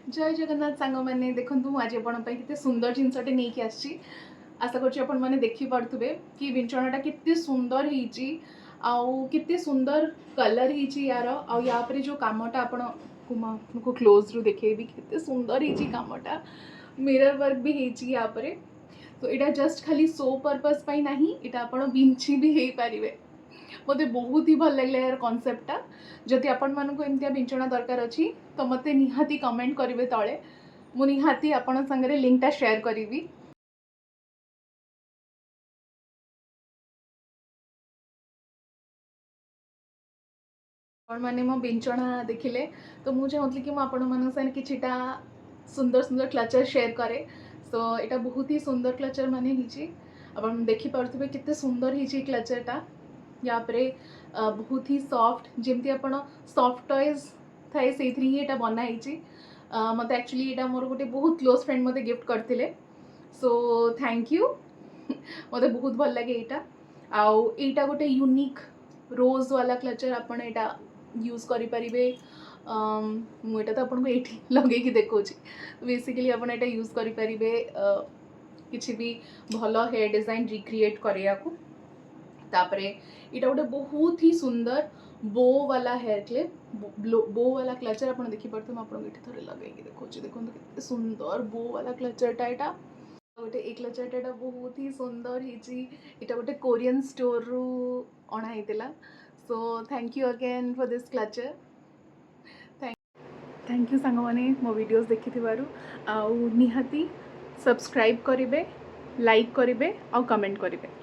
जय जगन्नाथ सांग मैंने देखूँ आज आपते सुंदर जिनसटे नहीं आसी आशा कर देखी पारे कि विंचणाटा के सुंदर होते सुंदर कलर यार आपर जो कमटा आपको क्लोज रू देखेबी के सुंदर होमटा मिरर वर्क भी होपर तो यहाँ जस्ट खाली शो पर्पस ना यहाँ आप विंची भी हो पारे मत बहुत ही भल लगे यार कनसेप्टा जदि आपण मानक एमती विंचणा दरकार अच्छी तो मत निहाती कमेंट करेंगे तले मु निहाती आपण संगे लिंकटा शेयर करी। मैंने मो विंचणा देखिले तो मुझे चाहूली कि मुझे किटा सुंदर सुंदर क्लचर शेयर करे। सो यहाँ बहुत ही सुंदर क्लचर माने आप देखिपे के सुंदर हो क्लचरटा या बहुत ही सॉफ्ट जमती आप सॉफ्ट टॉयज थाए से ही बनाई मत एक्चुअली यहाँ मोर गोटे बहुत क्लोज फ्रेंड मत गिफ्ट करते सो थैंक यू मत बहुत भल लगे यहाँ आईटा गोटे यूनिक रोज वाला क्लचर आपड़ यहाँ यूज करें मुझे तो आपको ये लगे देखा बेसिकली आप यूज करें किसी भी भल हेयर डिजाइन रिक्रिएट करने को तापरे यहाँ गोटे बहुत ही सुंदर बो वाला हेयर क्लिप बो वाला क्लचर आप देखिपे आपको ये थे लगे देखा देखो कि सुंदर बो वाला क्लचरटा यहाँ गोटे ये क्लचरटा बहुत ही सुंदर यहाँ गोटे कोरियन स्टोर रू अणाई so thank you again for this culture thank you song मैंने मो वीडियोस देखि निहाती सब्सक्राइब करेंगे लाइक करेंगे और कमेंट करेंगे।